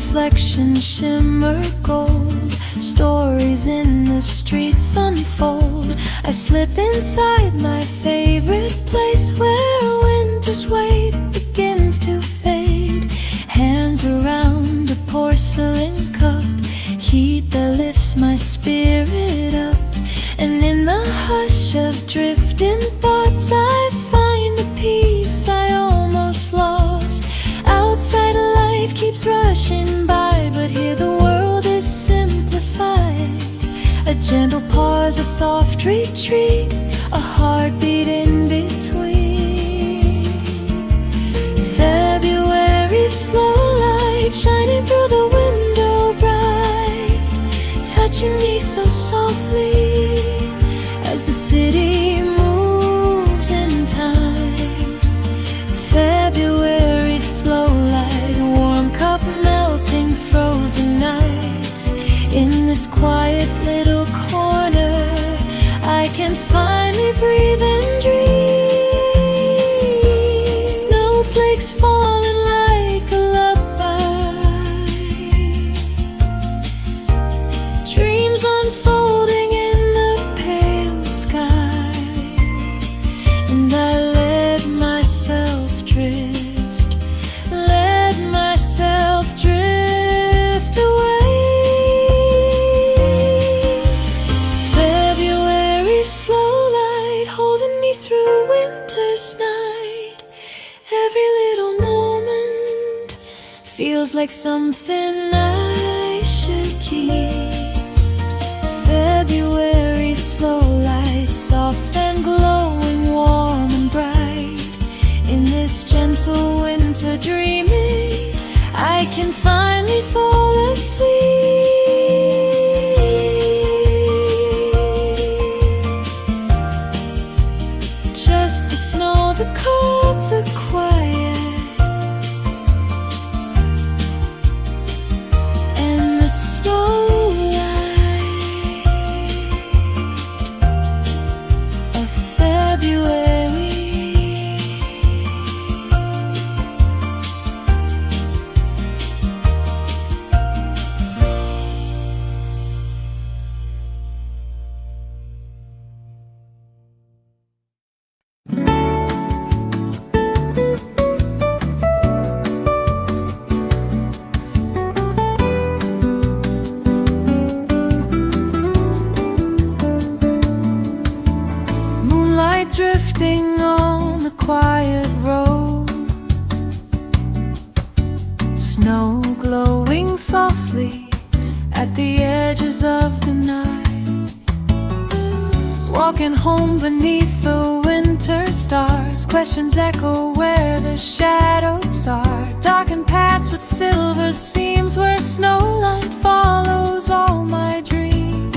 reflections shimmer gold. Stories in the streets unfold. I slip inside my favorite place where winter's weight begins to fade. Hands around a porcelain cup, heat that lifts my spirit up. And in the hush of drifting thoughts I find a peace I almost lost. Outside life keeps rushing by, but here the world is simplified. A gentle pause, a soft retreat, a heartbeat in between. February slow light shining through the window bright, touching me so softly as the city moves in time. February slow light, warm cup melting frozen nights. In this quiet little corner I can finally breathe and dream. Snowflakes falling like a lullaby, dreams unfolding in the pale sky. And I let myself drift, let myself drift away. February slow light holding me through winter's night. Every little moment feels like something I should keep. February slow light, soft and glowing, warm and bright. In this gentle winter dreaming I can finally fall asleep. Just the snow, the cup, the quiet, and the slow light of February. Moonlight drifting on the quiet road, snow glowing softly at the edges of the night. Walking home beneath the winter stars, questions echo where the shadows are. Darkened paths with silver seams where snowlight follows all my dreams.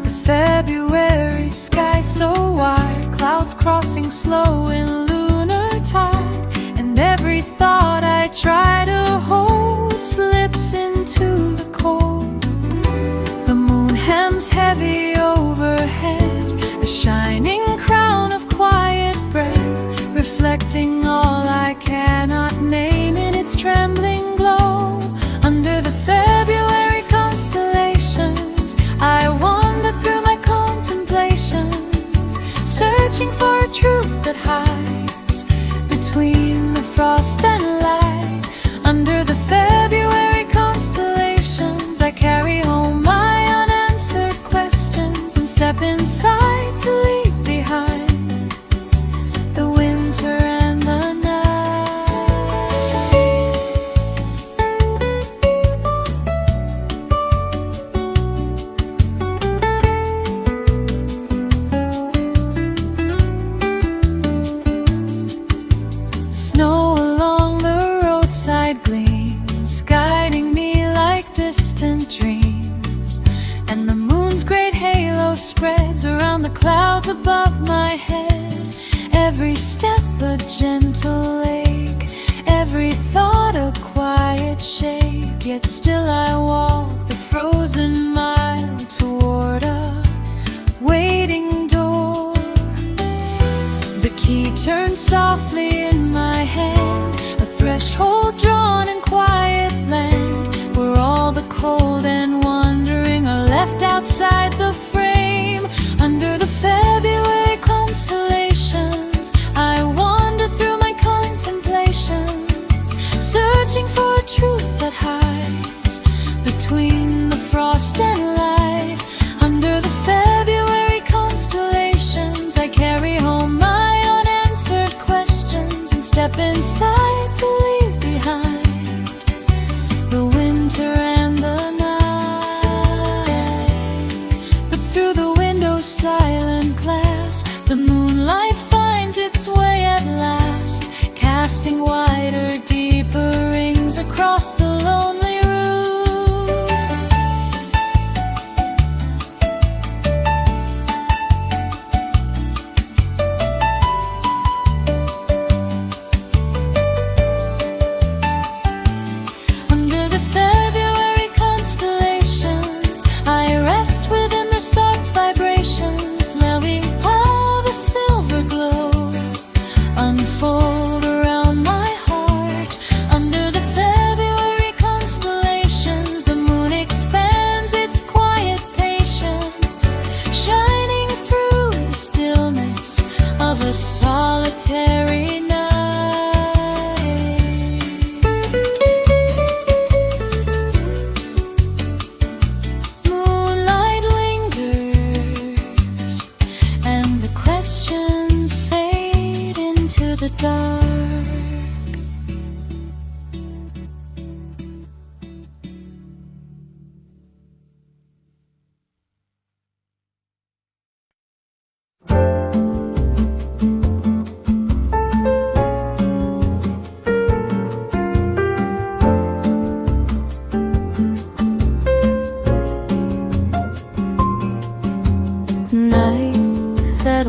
The February sky so wide, clouds crossing slow in lunar tide. And every thought I try to hold slips into the cold. The moon hems heavy overhead, a shining crown of quiet breath, reflecting all I cannot name in its trembling glow. Under the February constellations I wander through my contemplations, searching for a truth that hides between the frost and light. Under the February constellations I carry home my unanswered questions and step inside to leave behind the winter and the night. Snow along the roadside gleams, guiding me like distant dreams. And the moon's great halo spreads around the clouds above my head. Every step a gentle ache, every thought a quiet shake. Yet still I walk the frozen mile toward a waiting door. The key turns softly in my hand, a threshold drawn in quiet land.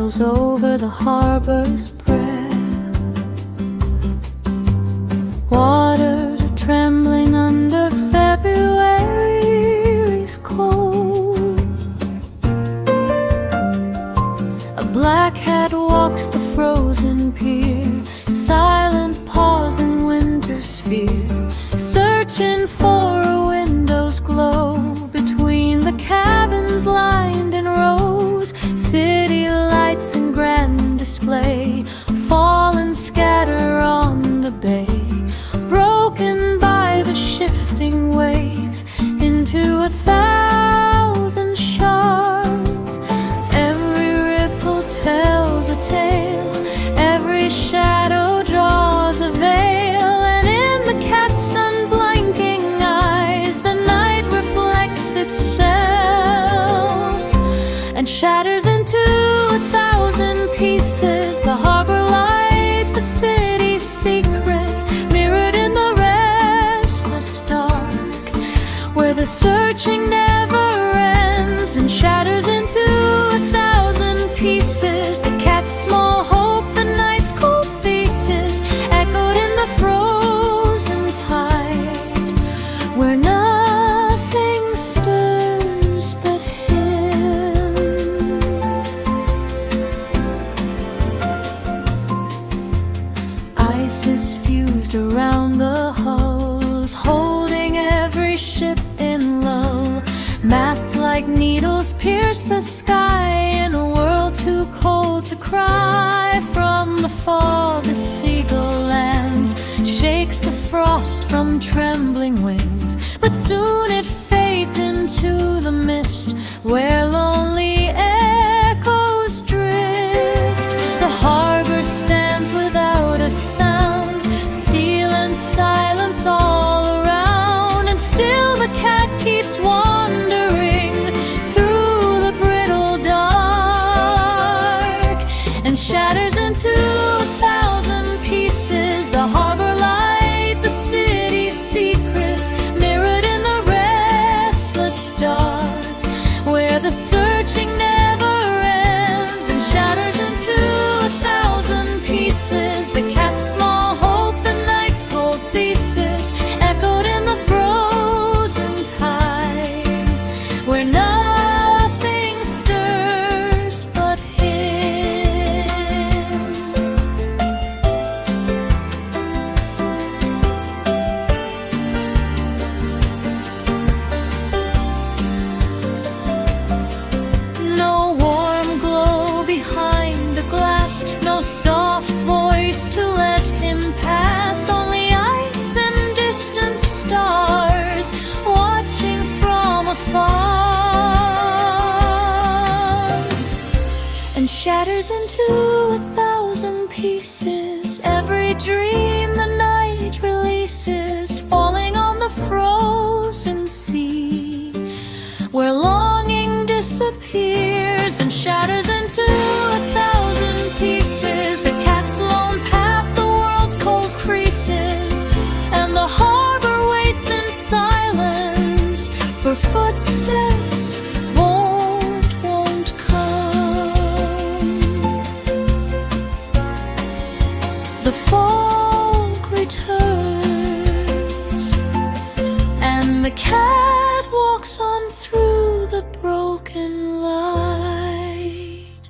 sails over the harbor's breath. Waters are trembling under February's cold. A black hat walks the frozen pier, silent pause in winter's fear, searching for a window's glow between the cabins lined in rows. City lights in grand display fall and scatter on the bay, broken by the shifting waves into 1,000 shards. Every ripple tells a tale, every shadow draws a veil, and in the cat's unblinking eyes the night reflects itself and shatters into 1,000 pieces. The harbor light, the city's secrets, mirrored in the restless dark, where the searching never ends and shatters into 1,000 pieces. The cat's small hope, the night's cold faces, echoed in the frozen tide, where nothing stirs but him. Ice is fused around the hulls, holding every ship in lull. Masts like needles pierce the sky in a world too cold to cry. From the fog a seagull lands, shakes the frost from trembling wings, but soon it fades into the mist where lonely echoes drift. The harbor stands without a sound, steel and silence all around, and still the cat keeps wandering through the brittle dark and shatters into 1,000 pieces. The harbor light, the city's secrets, mirrored in the restless dark, where the searching never ends and shatters into 1,000 pieces. The cat's small hope, the night's cold thesis, echoed in the frozen tide, where nothing stirs but him. No warm glow behind the glass, no soft voice to let him pass, only ice and distant stars watching from afar, and shatters into 1,000 pieces. Every dream the night releases, falling on the frozen sea, where longing disappears and shatters into 1,000 pieces. The cat's lone path, the world's cold creases, and the harbor waits in silence for footsteps won't come. The fog returns, and the cat walks on through the broken light.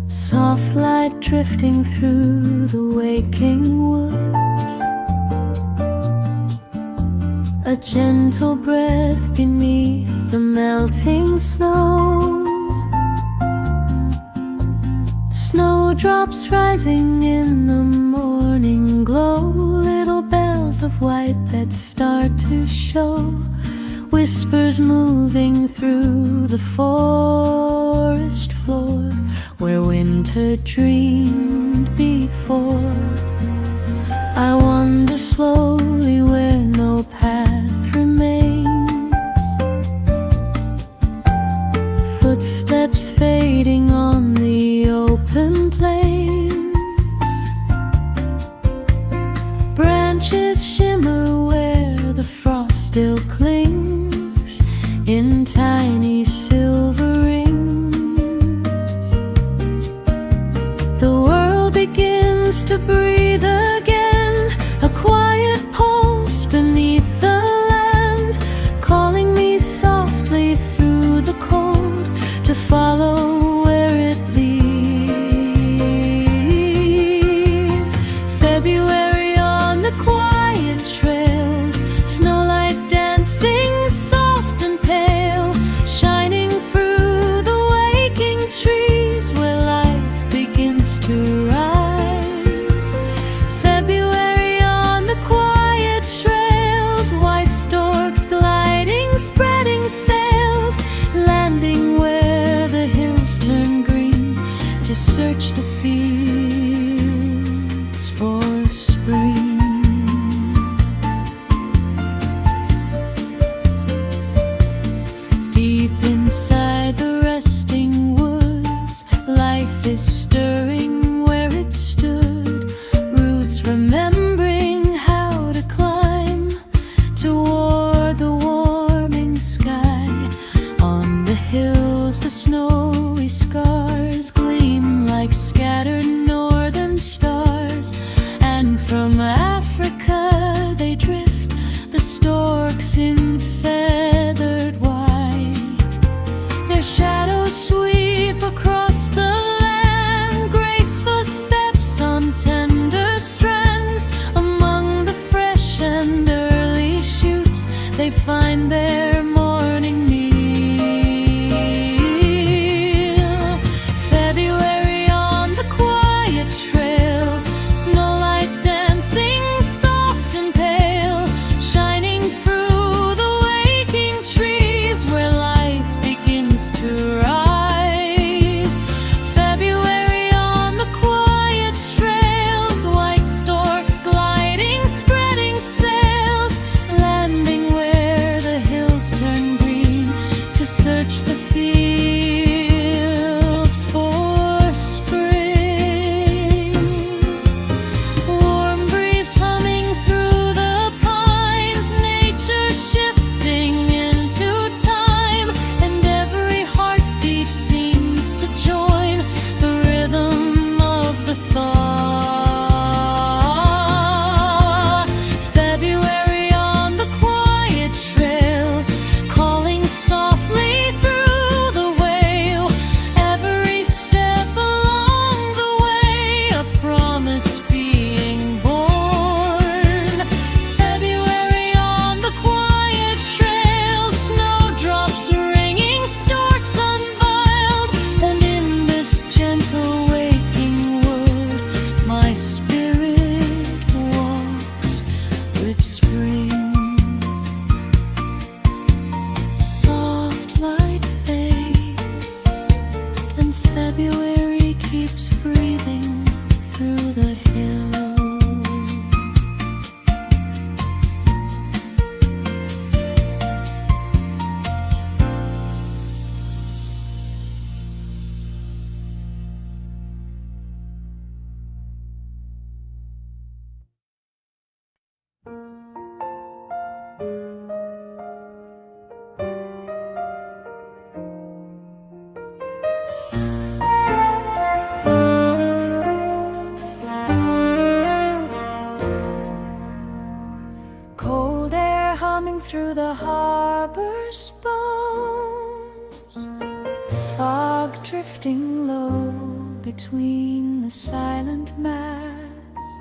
Soft light drifting through the waking woods, a gentle breath beneath the melting snow. Snowdrops rising in the morning glow, little bells of white that start to show, whispers moving through the forest floor, where winter dreamed before. I wander slowly where no path remains, still clings in tiny silver rings. The world begins to breathe again, a quiet pulse beneath the land, calling me softly through the cold to follow where it leads. February on the quiet trails, snowlight dancing soft and pale, shining through the waking trees where life begins to rise. February on the quiet trails, white storks gliding, spreading sails, landing where the hills turn green to search the fields for spring. Deep inside the resting woods, life is stirring where it stood, roots remembering how to climb toward the warming sky. On the hills, the snowy scars gleam like scattered northern stars, and from Africa they drift, the storks in feathered white. Their shadows sweep across the land, graceful steps on tender strands. Among the fresh and early shoots, they find their morning meal. February on the quiet trails, snowlight dancing soft and pale, shining through the waking trees where life begins to rise. February on the quiet trails, white storks gliding, spreading sails, landing where the hills turn green to search the fields for spring. Warm breeze humming through the pines, nature shifting into time, and every heartbeat seems to join the rhythm of the thaw. February on the quiet trails, calling softly through the whale, every step along the way a promise being born. February on the quiet trails, snowdrops ringing, storks unveiled, and in this gentle waking world my spirit walks with spring. Soft light fades, and February keeps breathing through the hills. Cold air humming through the harbor's bones, fog drifting low between the silent masts.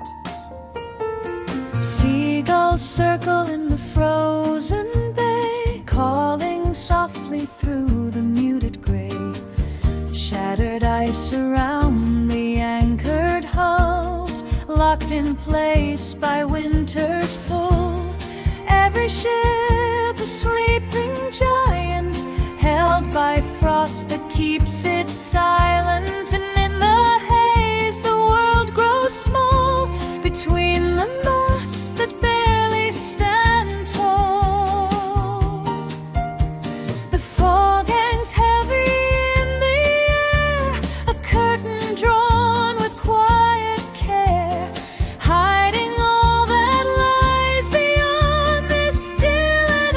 Seagulls circle in the frozen bay, calling softly through the muted gray. Shattered ice around the anchored hulls, locked in place by winter's pull. Every ship a sleeping giant, held by frost that keeps it silent. And in the haze the world grows small between the masts that barely stand tall. The fog hangs heavy in the air, a curtain drawn with quiet care, hiding all that lies beyond this still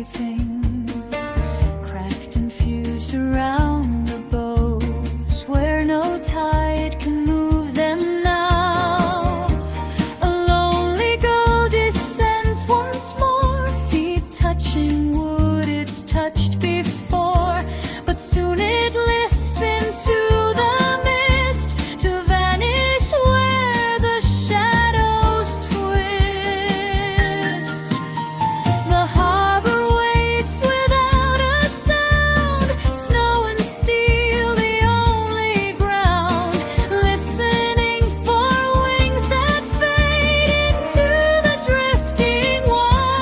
everything, cracked and fused around the bows, where no tide can move them now. A lonely gull descends once more, feet touching wood it's touched before, but soon it lifts into the mist to vanish where the shadows twist. The harbor waits without a sound, snow and steel the only ground, listening for wings that fade into the drifting white.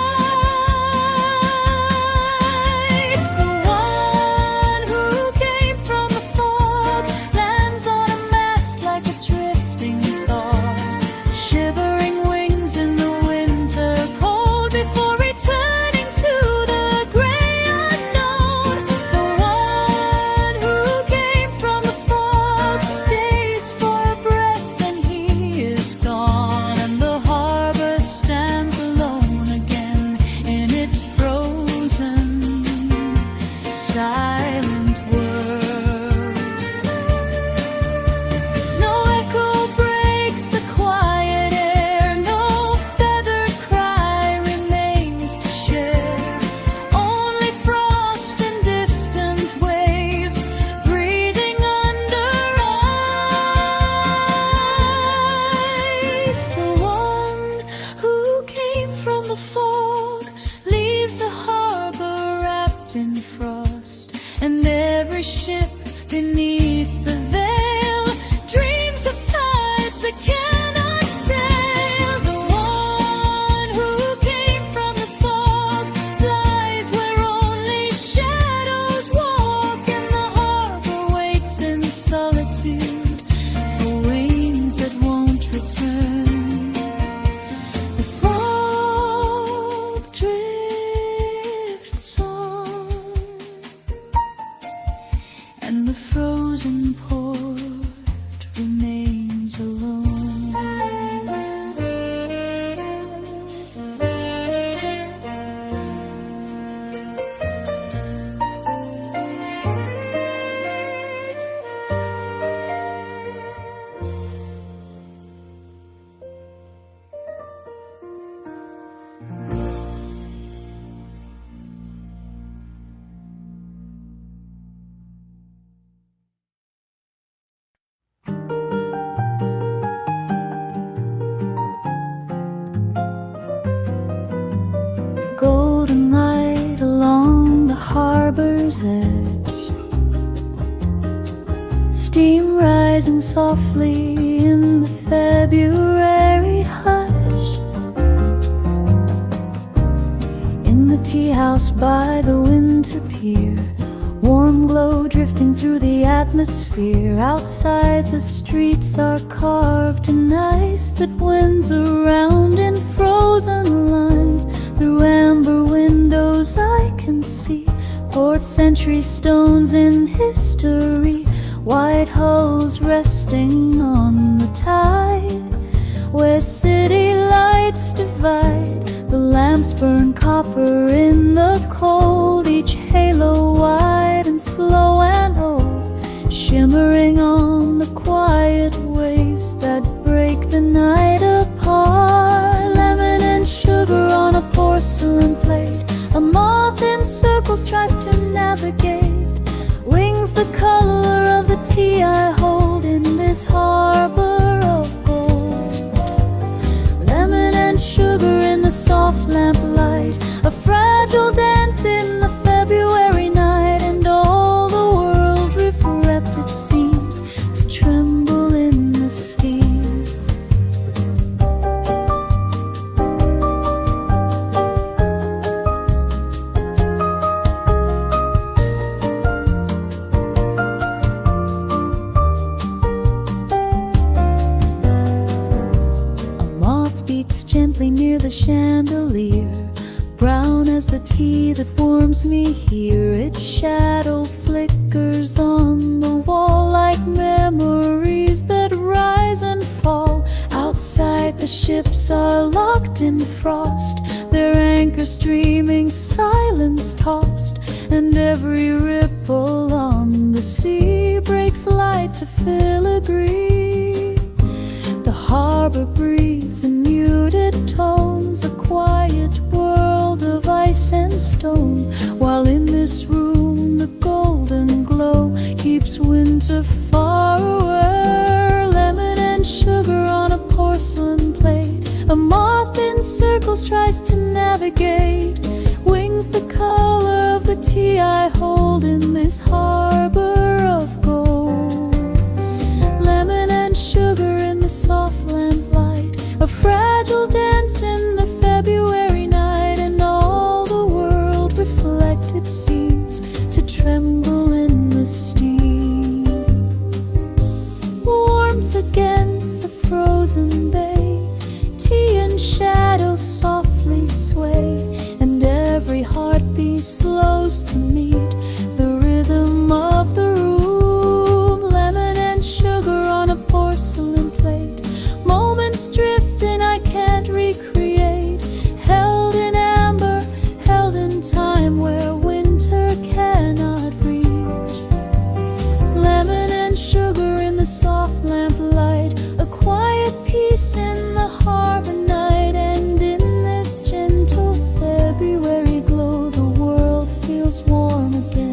The one who came from the fog lands on a mast like a drifting thought, shivering wings in the winter cold before returning to the gray unknown. The one who came from the fog stays for a breath and he is gone, and the harbor stands alone again in its frozen, silent world. No echo breaks the quiet air, no feathered cry remains to share, only frost and distant waves breathing under ice. The one who came from the fog leaves the harbor wrapped in frost, and every ship beneath the veil dreams of tides that cannot sail. The one who came from the fog flies where only shadows walk, and the harbor waits in solitude for wings that won't return. The fog drifts on, and the frozen port remains alone. Golden light along the harbor's edge, steam rising softly in the February hush. In the tea house by the winter pier, warm glow drifting through the atmosphere. Outside the streets are carved in ice that winds around in frozen lines. Through amber windows I can see 4th century stones in history, white hulls resting on the tide. Where city lights divide, the lamps burn copper in the cold, each halo wide and slow and old, shimmering on the quiet waves that break the night apart. Lemon and sugar on a porcelain plate, a moth in circles tries to navigate, wings the color of the tea I hold in this harbor of gold. Lemon and sugar in the soft lamplight, a fragile dance in the February night, and all the world refracted it seems to tremble in the steam. Gently near the chandelier, brown as the tea that warms me here. Its shadow flickers on the wall like memories that rise and fall. Outside the ships are locked in frost, their anchors streaming silent is tossed, and every ripple on the sea breaks light to filigree. The harbor breeze in muted tones, a quiet world of ice and stone, while in this room the golden glow keeps winter far away. Lemon and sugar on a porcelain plate, a moth in circles tries to navigate, wings the color of the tea I hold in this harbor of gold. Lemon and sugar in the soft lamplight, a fragile dance in the February night, and all the world reflected seems to tremble in the steam. Warmth against the frozen bay, tea and shadow softly sway, and every heartbeat slows to meet the rhythm of the room. Lemon and sugar on a porcelain plate, moments drift and I can't recreate, held in amber, held in time where winter cannot reach. Lemon and sugar in the soft lamplight, a quiet peace in the harbor night, and in this gentle February glow the world feels warm again.